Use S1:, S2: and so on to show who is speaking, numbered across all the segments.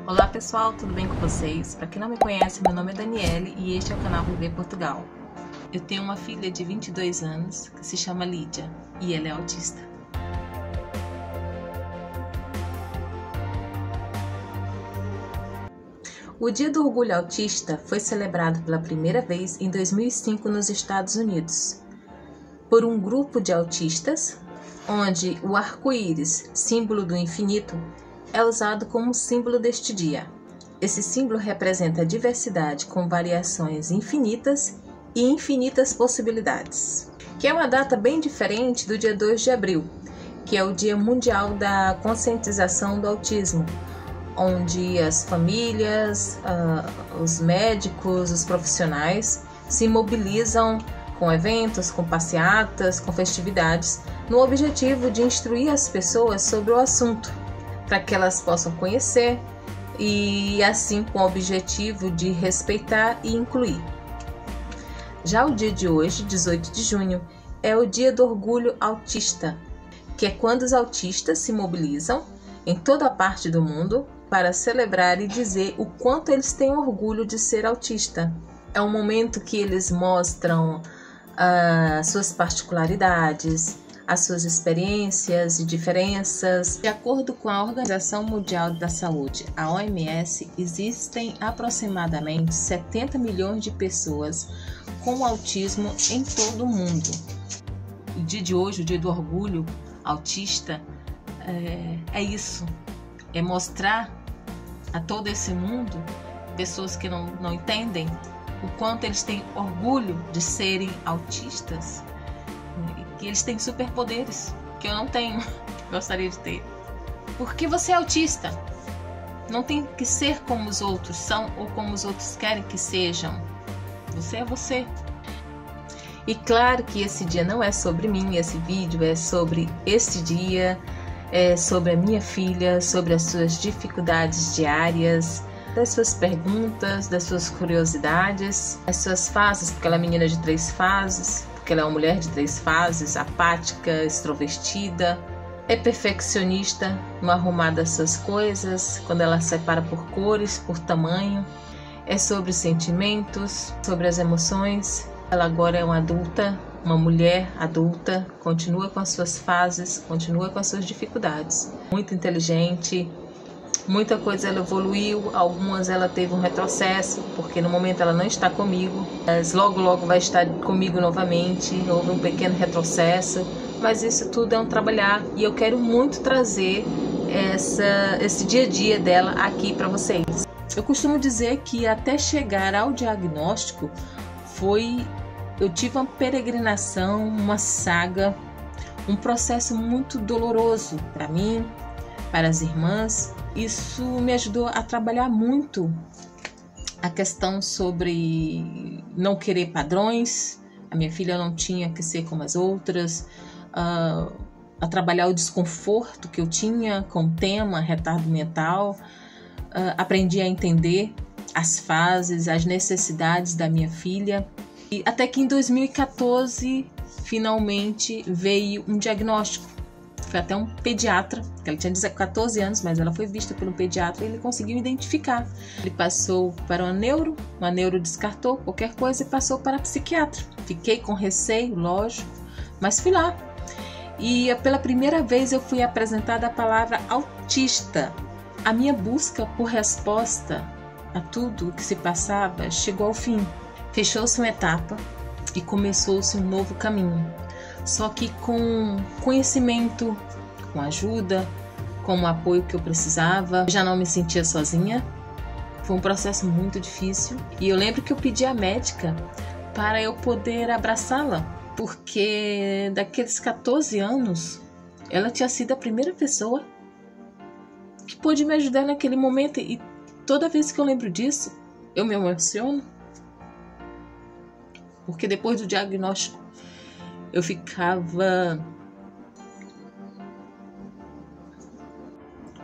S1: Olá pessoal, tudo bem com vocês? Para quem não me conhece, meu nome é Daniele e este é o canal Viver Portugal. Eu tenho uma filha de 22 anos que se chama Lídia e ela é autista. O Dia do Orgulho Autista foi celebrado pela primeira vez em 2005 nos Estados Unidos, por um grupo de autistas, onde o arco-íris, símbolo do infinito, é usado como símbolo deste dia. Esse símbolo representa a diversidade com variações infinitas e infinitas possibilidades, que é uma data bem diferente do dia 2 de abril, que é o Dia Mundial da Conscientização do Autismo, onde as famílias, os médicos, os profissionais se mobilizam com eventos, com passeatas, com festividades, no objetivo de instruir as pessoas sobre o assunto, para que elas possam conhecer e assim com o objetivo de respeitar e incluir. Já o dia de hoje, 18 de junho, é o Dia do Orgulho Autista, que é quando os autistas se mobilizam em toda a parte do mundo para celebrar e dizer o quanto eles têm orgulho de ser autista. É um momento que eles mostram suas particularidades, as suas experiências e diferenças. De acordo com a Organização Mundial da Saúde, a OMS, existem aproximadamente 70 milhões de pessoas com autismo em todo o mundo. O dia de hoje, o Dia do Orgulho Autista, é isso, é mostrar a todo esse mundo, pessoas que não entendem, o quanto eles têm orgulho de serem autistas, que eles têm superpoderes que eu não tenho, gostaria de ter. Porque você é autista, não tem que ser como os outros são ou como os outros querem que sejam. Você é você. E claro que esse dia não é sobre mim, esse vídeo é sobre este dia, é sobre a minha filha, sobre as suas dificuldades diárias, das suas perguntas, das suas curiosidades, as suas fases, porque ela é menina de 3 fases, porque ela é uma mulher de 3 fases, apática, extrovertida, é perfeccionista no arrumar das suas coisas, quando ela separa por cores, por tamanho, é sobre os sentimentos, sobre as emoções. Ela agora é uma adulta, uma mulher adulta, continua com as suas fases, continua com as suas dificuldades. Muito inteligente, muita coisa ela evoluiu, algumas ela teve um retrocesso, porque no momento ela não está comigo, mas logo vai estar comigo novamente, houve um pequeno retrocesso, mas isso tudo é um trabalhar e eu quero muito trazer esse dia a dia dela aqui para vocês. Eu costumo dizer que até chegar ao diagnóstico eu tive uma peregrinação, uma saga, um processo muito doloroso para mim, para as irmãs. Isso me ajudou a trabalhar muito a questão sobre não querer padrões. A minha filha não tinha que ser como as outras, a trabalhar o desconforto que eu tinha com o tema retardo mental. Aprendi a entender as fases, as necessidades da minha filha. E até que em 2014, finalmente, veio um diagnóstico. Foi até um pediatra, ela tinha 14 anos, mas ela foi vista pelo pediatra e ele conseguiu identificar. Ele passou para uma neuro descartou qualquer coisa e passou para a psiquiatra. Fiquei com receio, lógico, mas fui lá. E pela primeira vez eu fui apresentada a palavra autista. A minha busca por resposta a tudo o que se passava chegou ao fim. Fechou-se uma etapa e começou-se um novo caminho. Só que com conhecimento, com ajuda, com o apoio que eu precisava, eu já não me sentia sozinha. Foi um processo muito difícil. E eu lembro que eu pedi à médica para eu poder abraçá-la, porque daqueles 14 anos, ela tinha sido a primeira pessoa que pôde me ajudar naquele momento. E toda vez que eu lembro disso, eu me emociono. Porque depois do diagnóstico, eu ficava...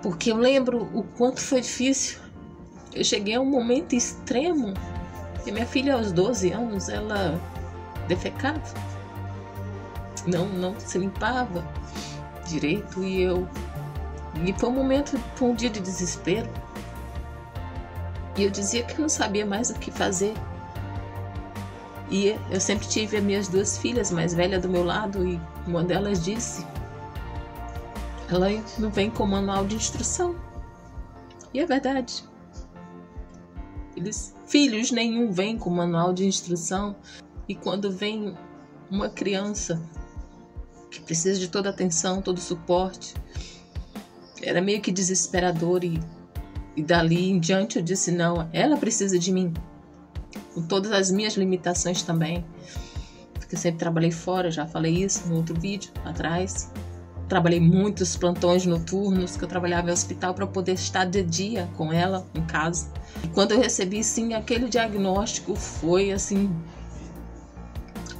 S1: Porque eu lembro o quanto foi difícil. Eu cheguei a um momento extremo. E minha filha, aos 12 anos, ela defecava. Não se limpava direito. E foi um dia de desespero. E eu dizia que eu não sabia mais o que fazer. E eu sempre tive as minhas duas filhas mais velhas do meu lado, e uma delas disse: ela não vem com manual de instrução. E é verdade. Filhos nenhum vem com manual de instrução. E quando vem uma criança que precisa de toda a atenção, todo o suporte, era meio que desesperador. E dali em diante eu disse: não, ela precisa de mim, com todas as minhas limitações também, porque eu sempre trabalhei fora, já falei isso no outro vídeo atrás. Trabalhei muitos plantões noturnos, que eu trabalhava em hospital para poder estar de dia com ela em casa. E quando eu recebi, sim, aquele diagnóstico, foi assim,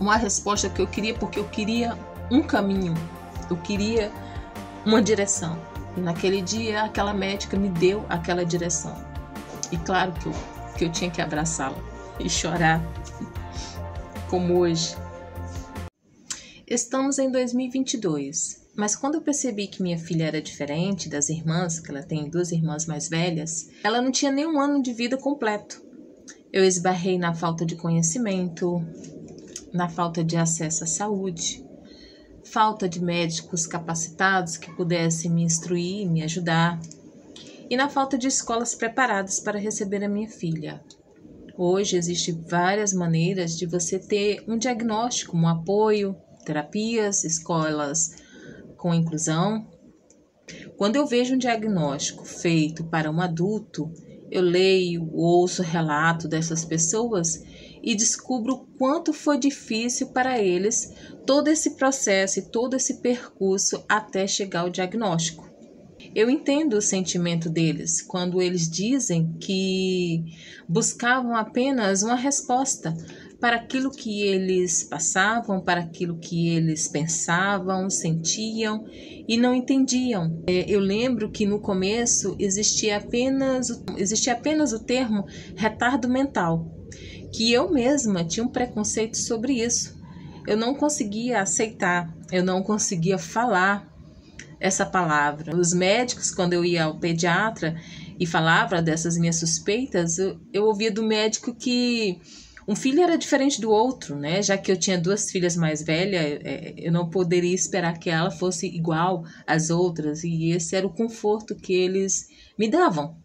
S1: uma resposta que eu queria, porque eu queria um caminho, eu queria uma direção. E naquele dia, aquela médica me deu aquela direção. E claro que eu tinha que abraçá-la e chorar, como hoje. Estamos em 2022, mas quando eu percebi que minha filha era diferente das irmãs, que ela tem duas irmãs mais velhas, ela não tinha nem um ano de vida completo. Eu esbarrei na falta de conhecimento, na falta de acesso à saúde, falta de médicos capacitados que pudessem me instruir e me ajudar, e na falta de escolas preparadas para receber a minha filha. Hoje existem várias maneiras de você ter um diagnóstico, um apoio, terapias, escolas com inclusão. Quando eu vejo um diagnóstico feito para um adulto, eu leio, ouço relato dessas pessoas e descubro o quanto foi difícil para eles todo esse processo e todo esse percurso até chegar ao diagnóstico. Eu entendo o sentimento deles quando eles dizem que buscavam apenas uma resposta para aquilo que eles passavam, para aquilo que eles pensavam, sentiam e não entendiam. Eu lembro que no começo existia apenas o termo retardo mental, que eu mesma tinha um preconceito sobre isso. Eu não conseguia aceitar, eu não conseguia falar essa palavra. Os médicos, quando eu ia ao pediatra e falava dessas minhas suspeitas, eu ouvia do médico que um filho era diferente do outro, né? Já que eu tinha duas filhas mais velhas, eu não poderia esperar que ela fosse igual às outras, e esse era o conforto que eles me davam.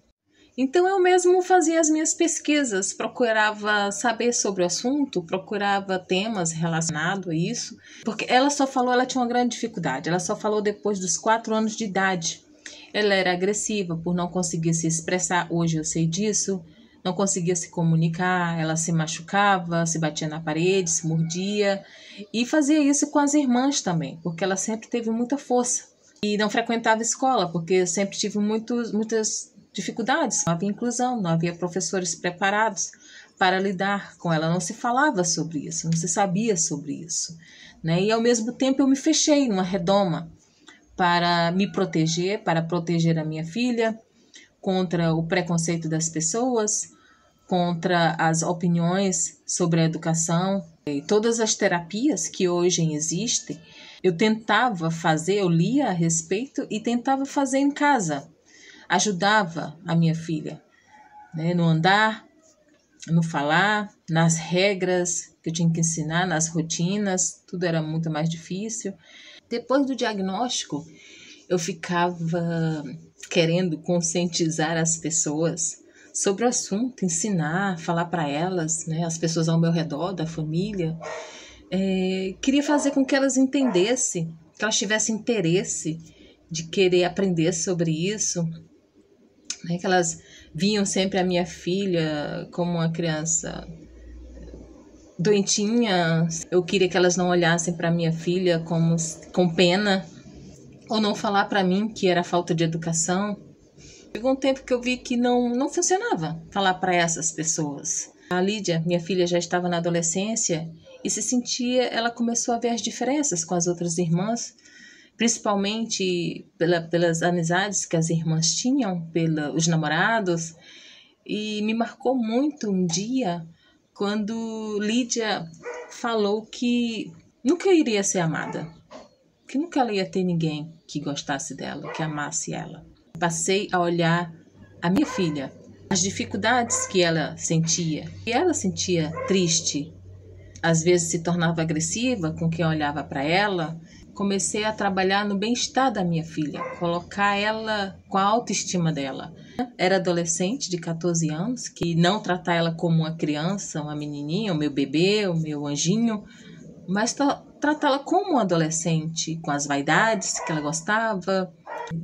S1: Então eu mesmo fazia as minhas pesquisas, procurava saber sobre o assunto, procurava temas relacionados a isso, porque ela tinha uma grande dificuldade, ela só falou depois dos 4 anos de idade. Ela era agressiva por não conseguir se expressar, hoje eu sei disso, não conseguia se comunicar, ela se machucava, se batia na parede, se mordia, e fazia isso com as irmãs também, porque ela sempre teve muita força. E não frequentava escola, porque eu sempre tive muitas dificuldades, não havia inclusão, não havia professores preparados para lidar com ela, não se falava sobre isso, não se sabia sobre isso, né? E ao mesmo tempo eu me fechei numa redoma para me proteger, para proteger a minha filha contra o preconceito das pessoas, contra as opiniões sobre a educação. E todas as terapias que hoje existem, eu tentava fazer, eu lia a respeito e tentava fazer em casa. Ajudava a minha filha, né, no andar, no falar, nas regras que eu tinha que ensinar, nas rotinas, tudo era muito mais difícil. Depois do diagnóstico, eu ficava querendo conscientizar as pessoas sobre o assunto, ensinar, falar para elas, né, as pessoas ao meu redor, da família. Queria fazer com que elas entendessem, que elas tivessem interesse de querer aprender sobre isso, né, que elas viam sempre a minha filha como uma criança doentinha. Eu queria que elas não olhassem para minha filha com pena, ou não falar para mim que era falta de educação. Chegou um tempo que eu vi que não funcionava falar para essas pessoas. A Lídia, minha filha, já estava na adolescência e ela começou a ver as diferenças com as outras irmãs, principalmente pelas amizades que as irmãs tinham, pelos namorados. E me marcou muito um dia quando Lídia falou que nunca iria ser amada, que nunca ela ia ter ninguém que gostasse dela, que amasse ela. Passei a olhar a minha filha as dificuldades que ela sentia. E ela sentia triste, às vezes se tornava agressiva com quem olhava para ela. Comecei a trabalhar no bem-estar da minha filha, colocar ela com a autoestima dela. Era adolescente de 14 anos, que não tratar ela como uma criança, uma menininha, o meu bebê, o meu anjinho, mas tratá-la como um adolescente, com as vaidades que ela gostava,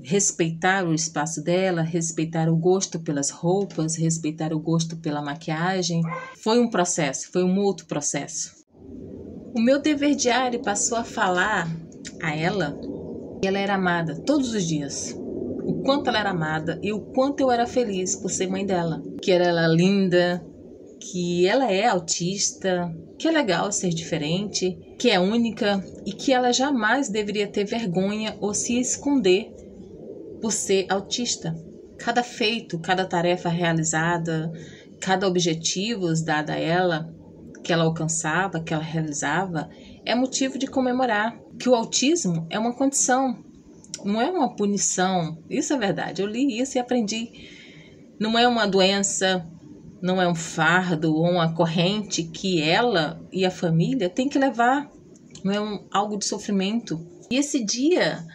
S1: respeitar o espaço dela, respeitar o gosto pelas roupas, respeitar o gosto pela maquiagem. Foi um processo, foi um outro processo. O meu dever diário passou a falar a ela que ela era amada todos os dias. O quanto ela era amada e o quanto eu era feliz por ser mãe dela. Que ela era linda, que ela é autista, que é legal ser diferente, que é única e que ela jamais deveria ter vergonha ou se esconder por ser autista. Cada feito, cada tarefa realizada, cada objetivo dado a ela, que ela alcançava, que ela realizava, é motivo de comemorar. Que o autismo é uma condição, não é uma punição. Isso é verdade, eu li isso e aprendi. Não é uma doença, não é um fardo ou uma corrente que ela e a família têm que levar. Não é algo de sofrimento. E esse dia,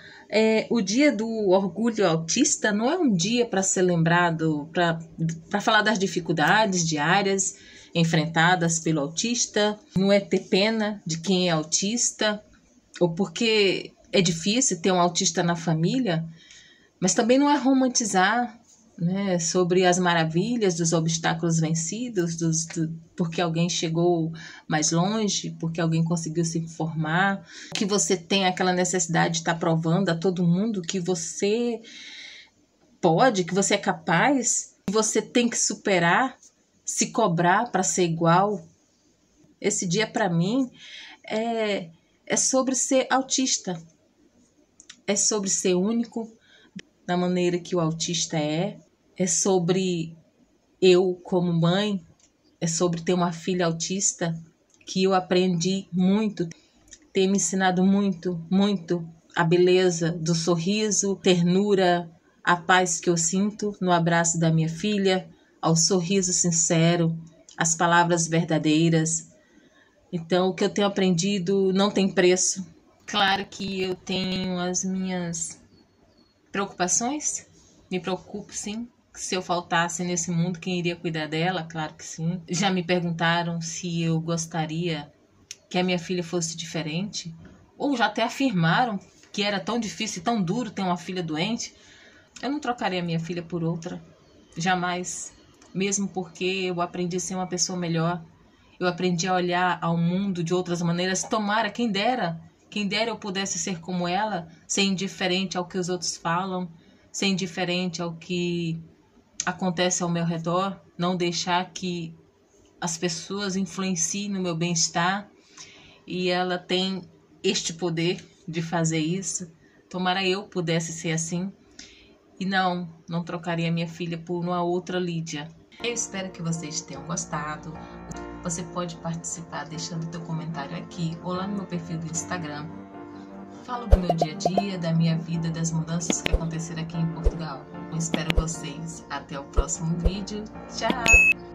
S1: o dia do orgulho autista, não é um dia para ser lembrado, para falar das dificuldades diárias enfrentadas pelo autista. Não é ter pena de quem é autista, ou porque é difícil ter um autista na família, mas também não é romantizar, né, sobre as maravilhas dos obstáculos vencidos, porque alguém chegou mais longe, porque alguém conseguiu se formar, que você tem aquela necessidade de estar provando a todo mundo que você pode, que você é capaz, que você tem que superar, se cobrar para ser igual. Esse dia, para mim, é sobre ser autista, é sobre ser único da maneira que o autista é sobre eu como mãe, é sobre ter uma filha autista que eu aprendi muito, tem me ensinado muito, muito a beleza do sorriso, ternura, a paz que eu sinto no abraço da minha filha, ao sorriso sincero, as palavras verdadeiras. Então, o que eu tenho aprendido não tem preço. Claro que eu tenho as minhas preocupações, me preocupo sim. Se eu faltasse nesse mundo, quem iria cuidar dela? Claro que sim. Já me perguntaram se eu gostaria que a minha filha fosse diferente, ou já até afirmaram que era tão difícil e tão duro ter uma filha doente. Eu não trocaria a minha filha por outra, jamais. Mesmo porque eu aprendi a ser uma pessoa melhor. Eu aprendi a olhar ao mundo de outras maneiras. Tomara, quem dera eu pudesse ser como ela, ser indiferente ao que os outros falam, ser indiferente ao que acontece ao meu redor, não deixar que as pessoas influenciem no meu bem-estar. E ela tem este poder de fazer isso. Tomara eu pudesse ser assim. E não trocaria minha filha por uma outra Lídia. Eu espero que vocês tenham gostado. Você pode participar deixando teu comentário aqui ou lá no meu perfil do Instagram. Falo do meu dia a dia, da minha vida, das mudanças que aconteceram aqui em Portugal. Eu espero vocês. Até o próximo vídeo. Tchau!